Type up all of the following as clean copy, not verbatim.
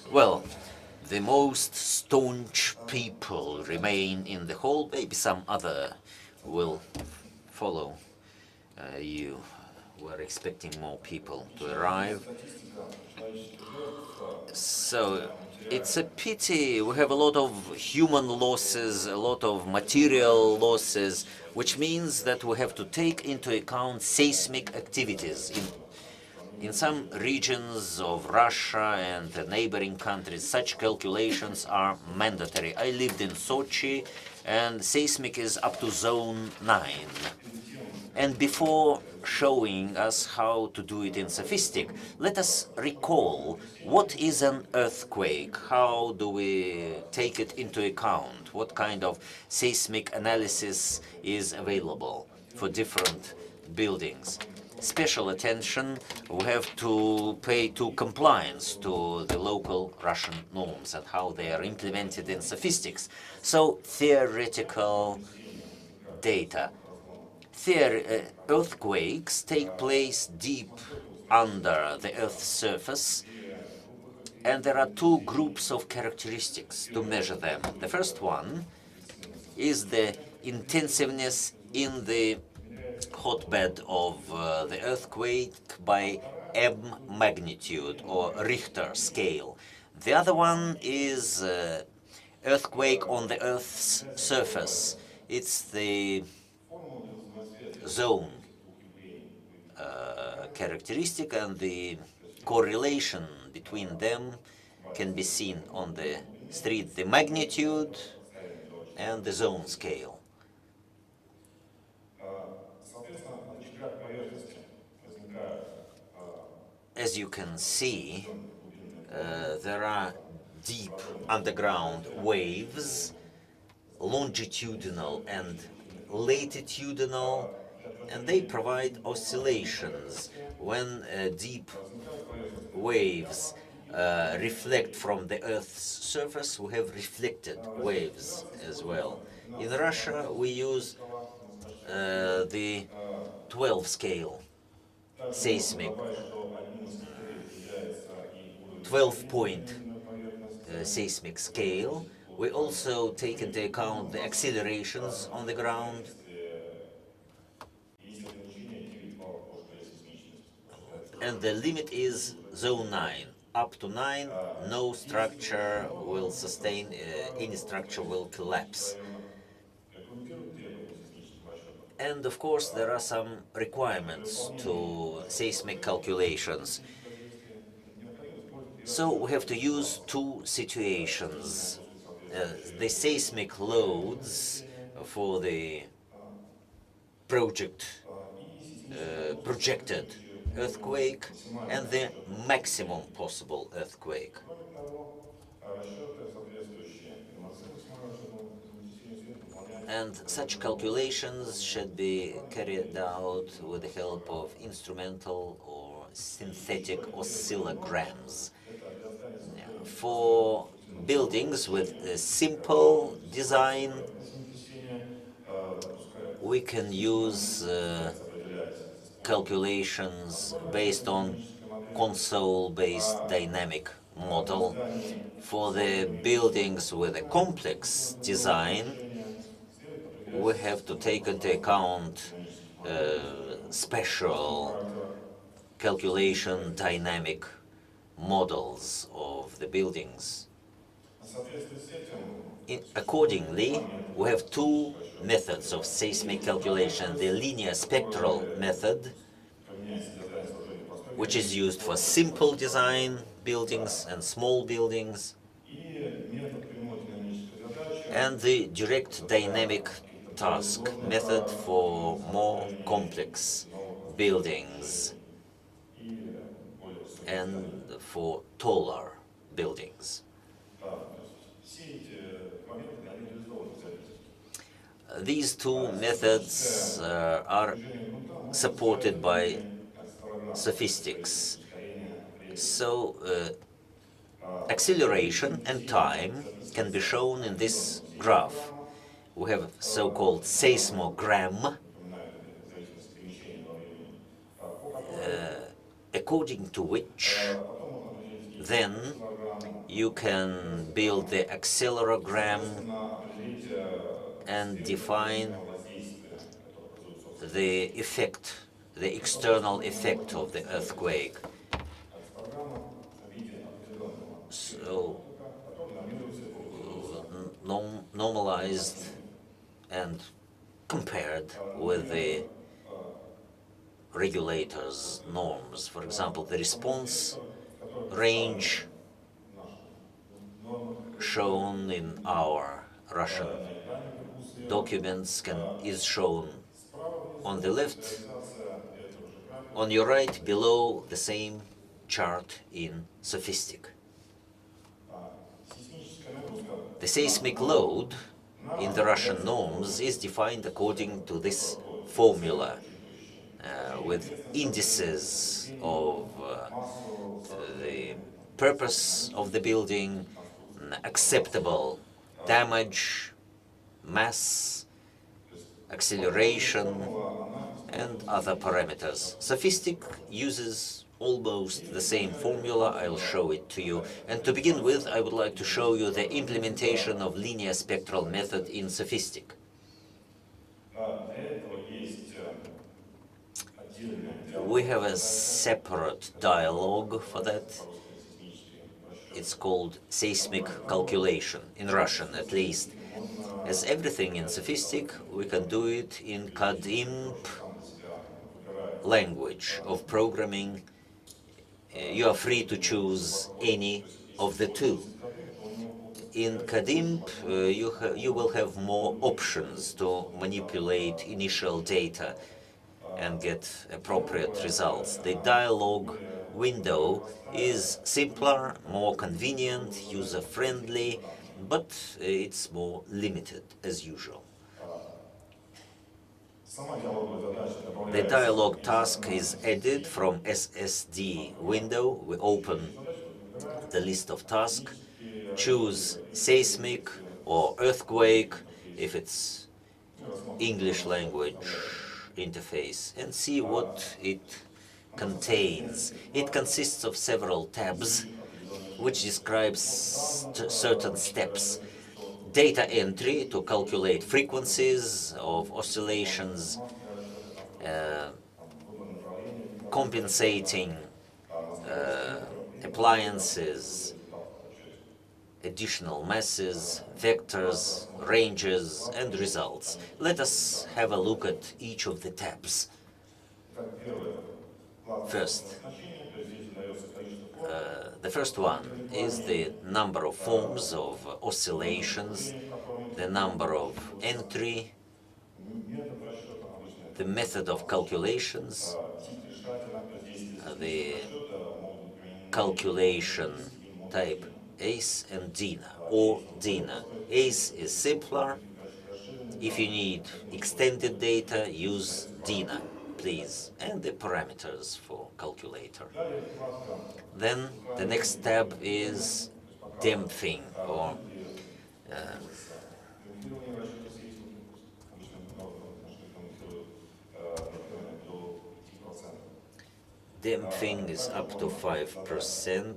Well, the most staunch people remain in the hall. Maybe some other will follow you. We're expecting more people to arrive. So it's a pity. We have a lot of human losses, a lot of material losses, which means that we have to take into account seismic activities. In some regions of Russia and the neighboring countries, such calculations are mandatory. I lived in Sochi, and seismic is up to zone 9. And before showing us how to do it in SOFiSTiK, let us recall what is an earthquake, how do we take it into account, what kind of seismic analysis is available for different buildings. Special attention we have to pay to compliance to the local Russian norms and how they are implemented in SOFiSTiKs. So theoretical data. Earthquakes take place deep under the Earth's surface, and there are two groups of characteristics to measure them. The first one is the intensiveness in the hotbed of the earthquake by M magnitude or Richter scale. The other one is earthquake on the Earth's surface. It's the zone characteristic, and the correlation between them can be seen on the street, the magnitude and the zone scale. As you can see, there are deep underground waves, longitudinal and latitudinal, and they provide oscillations. When deep waves reflect from the Earth's surface, we have reflected waves as well. In Russia, we use the 12 scale seismic, 12-point seismic scale. We also take into account the accelerations on the ground. And the limit is zone 9. Up to 9, no structure will sustain, any structure will collapse. And of course, there are some requirements to seismic calculations. So we have to use two situations. The seismic loads for the projected earthquake and the maximum possible earthquake. And such calculations should be carried out with the help of instrumental or synthetic oscillograms. For buildings with a simple design, we can use calculations based on console-based dynamic model. For the buildings with a complex design, we have to take into account special calculation dynamic models of the buildings. Accordingly, we have two methods of seismic calculation: the linear spectral method, which is used for simple design buildings and small buildings, and the direct dynamic task method for more complex buildings and for taller buildings. These two methods are supported by SOFiSTiKs. So acceleration and time can be shown in this graph. We have so-called seismogram, according to which Then you can build the accelerogram and define the effect, the external effect of the earthquake. So normalized and compared with the regulators' norms. For example, the response range shown in our Russian documents is shown on the left, on your right, below the same chart in SOFiSTiK. The seismic load in the Russian norms is defined according to this formula with indices of the purpose of the building, acceptable damage, mass, acceleration, and other parameters. SOFiSTiK uses almost the same formula. I'll show it to you. And to begin with, I would like to show you the implementation of linear spectral method in SOFiSTiK. We have a separate dialogue for that. It's called seismic calculation, in Russian at least. As everything in SOFiSTiK, we can do it in CAD-IMP language of programming. You are free to choose any of the two. In CAD-IMP, you will have more options to manipulate initial data and get appropriate results. The dialog window is simpler, more convenient, user-friendly, but it's more limited as usual. The dialog task is added from SSD window. We open the list of tasks, choose seismic or earthquake if it's English language interface, and see what it contains. It consists of several tabs which describes certain steps. Data entry to calculate frequencies of oscillations, compensating appliances, additional masses, vectors, ranges, and results. Let us have a look at each of the tabs. First, the first one is the number of forms of oscillations, the number of entry, the method of calculations, the calculation type ACE and DINA, or DINA. ACE is simpler. If you need extended data, use DINA, please, and the parameters for calculator. Then the next tab is damping, or damping is up to 5%.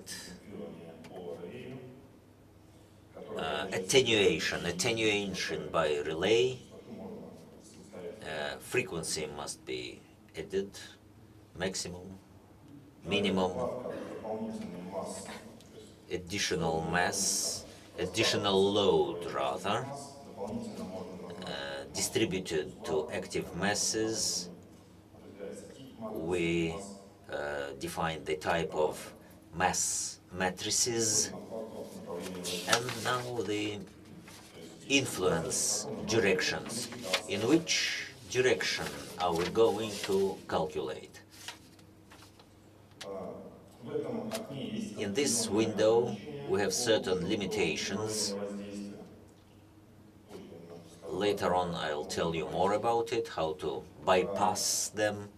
Attenuation by relay. Frequency must be added, maximum, minimum, additional mass, additional load rather, distributed to active masses. We define the type of mass matrices, and now the influence directions. In which direction are we going to calculate? In this window, we have certain limitations. Later on, I'll tell you more about it, how to bypass them.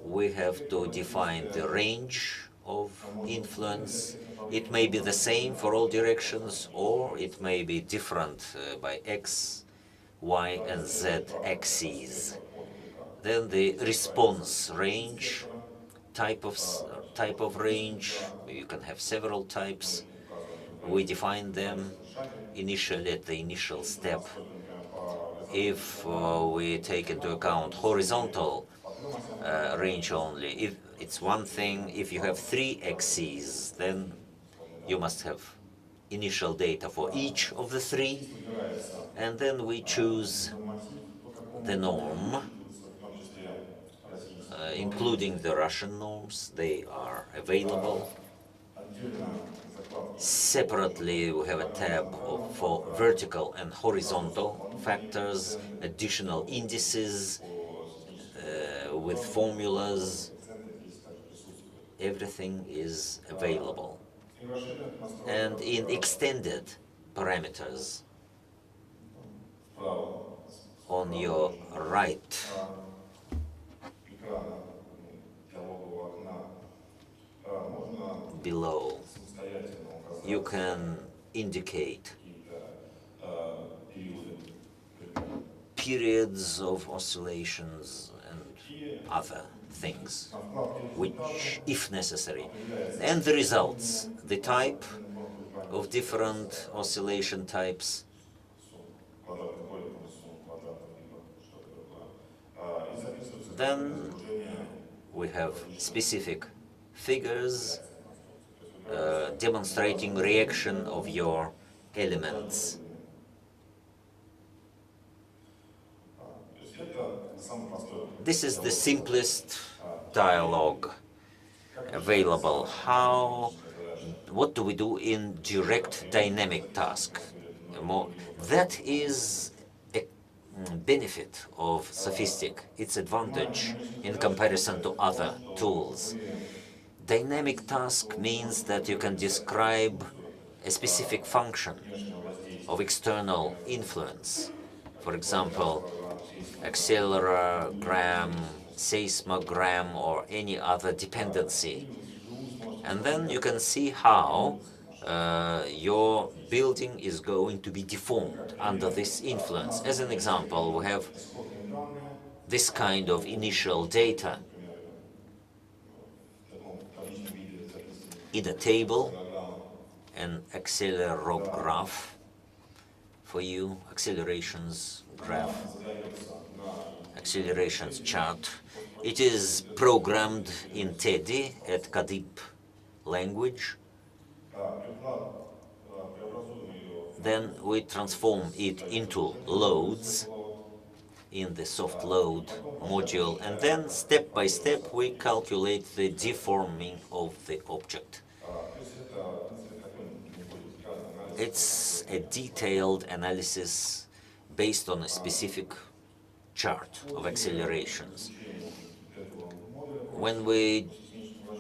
We have to define the range of influence. It may be the same for all directions, or it may be different by X, Y, and Z axes. Then the response range, type of range. You can have several types. We define them initially at the initial step. If we take into account horizontal range only, if it's one thing. If you have 3 axes, then you must have initial data for each of the 3, and then we choose the norm, including the Russian norms. They are available. Separately, we have a tab for vertical and horizontal factors, additional indices with formulas. Everything is available. And in extended parameters, on your right, below, you can indicate periods of oscillations and other things, which, if necessary, and the results, the type of different oscillation types, then we have specific figures demonstrating reaction of your elements. This is the simplest dialogue available. What do we do in direct dynamic task? That is a benefit of SOFiSTiK, its advantage in comparison to other tools. Dynamic task means that you can describe a specific function of external influence. For example, accelerogram, seismogram, or any other dependency. And then you can see how your building is going to be deformed under this influence. As an example, we have this kind of initial data in a table, an accelerogram for you, accelerations graph, accelerations chart. It is programmed in TEDI at Kadip language. Then we transform it into loads in the soft load module, and then step by step we calculate the deforming of the object. It's a detailed analysis based on a specific chart of accelerations. When we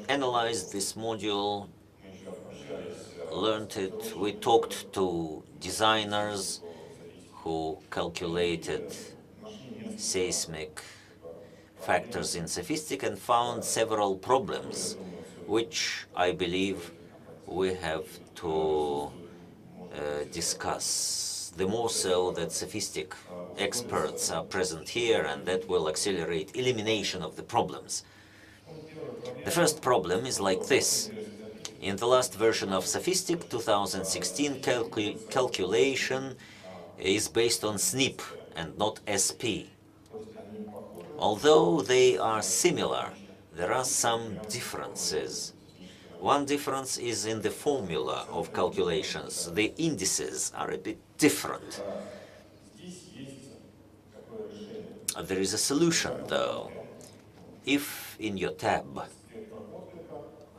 analyzed this module, learned it, we talked to designers who calculated seismic factors in SOFiSTiK and found several problems, which I believe we have to discuss. The more so that SOFiSTiK experts are present here, and that will accelerate elimination of the problems. The first problem is like this. In the last version of SOFiSTiK 2016, calculation is based on SNP and not SP. Although they are similar, there are some differences. One difference is in the formula of calculations. The indices are a bit different. There is a solution, though. If in your tab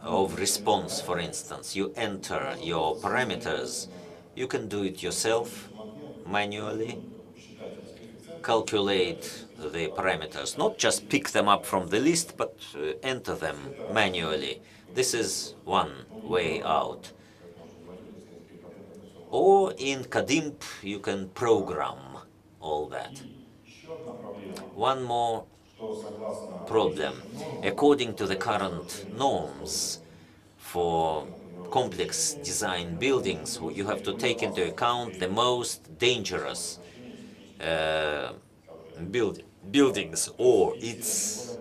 of response, for instance, you enter your parameters, you can do it yourself, manually, calculate the parameters, not just pick them up from the list, but enter them manually. This is one way out. Or in Kadimp, you can program all that. One more problem. According to the current norms for complex design buildings, you have to take into account the most dangerous buildings or its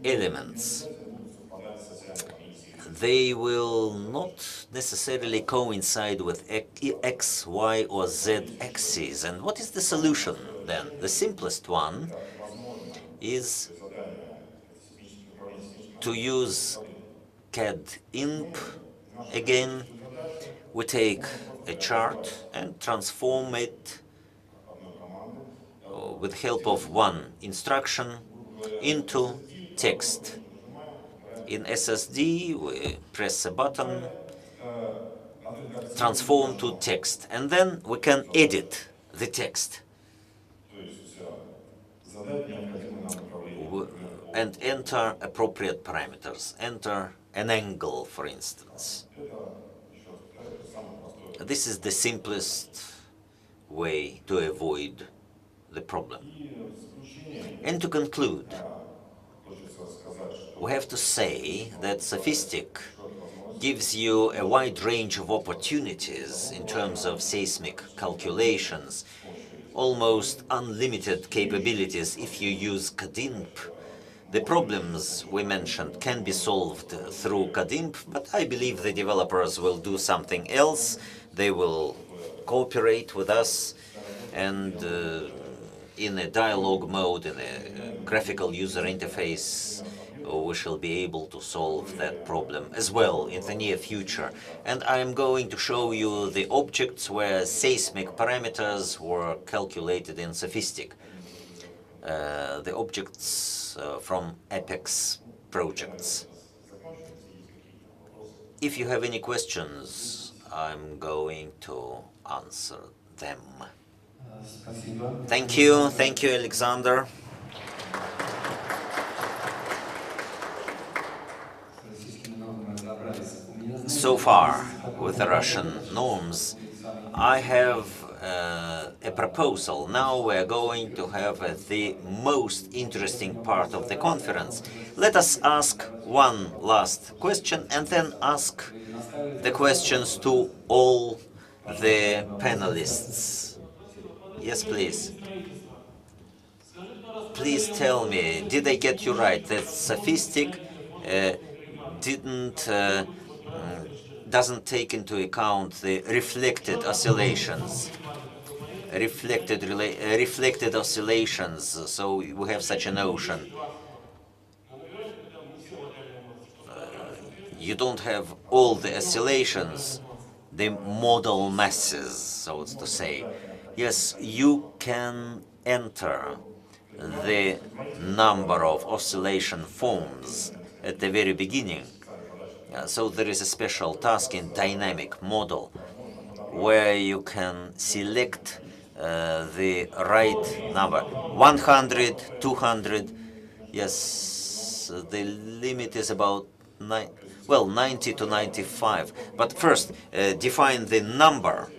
elements. they will not necessarily coincide with X, Y, or Z axes. And what is the solution then? The simplest one is to use CAD-INP again. We take a chart and transform it with help of one instruction into text. In SSD, we press a button, transform to text, and then we can edit the text and enter appropriate parameters. Enter an angle, for instance. This is the simplest way to avoid the problem. And to conclude, we have to say that SOFiSTiK gives you a wide range of opportunities in terms of seismic calculations, almost unlimited capabilities if you use CAD-INP. The problems we mentioned can be solved through CAD-INP, but I believe the developers will do something else. They will cooperate with us, and in a dialogue mode, in a graphical user interface, we shall be able to solve that problem as well in the near future. And I'm going to show you the objects where seismic parameters were calculated in SOFiSTiK. The objects from Apex projects. If you have any questions, I'm going to answer them. Thank you, Alexander. So far, with the Russian norms, I have a proposal. Now we're going to have the most interesting part of the conference. Let us ask one last question and then ask the questions to all the panelists. Yes, please. Please tell me, did I get you right, that SOFiSTiK doesn't take into account the reflected oscillations? Reflected oscillations, so we have such a notion. You don't have all the oscillations, the model masses, so to say. Yes, you can enter the number of oscillation forms at the very beginning. So there is a special task in dynamic model where you can select the right number. 100, 200, yes, the limit is about 90 to 95. But first, define the number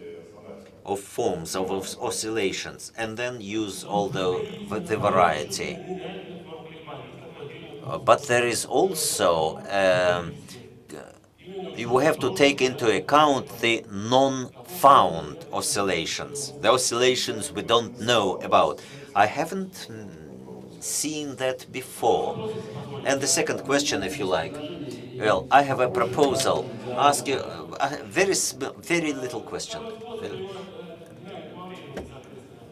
of forms of oscillations and then use all the variety. But there is also you have to take into account the non-found oscillations, the oscillations we don't know about. I haven't seen that before. And the second question, if you like. Well, I have a proposal. Ask you a very little question.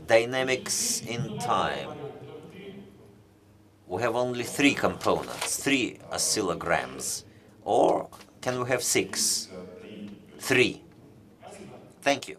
Dynamics in time. We have only 3 components, 3 oscillograms. Or can we have 6? 3. Thank you.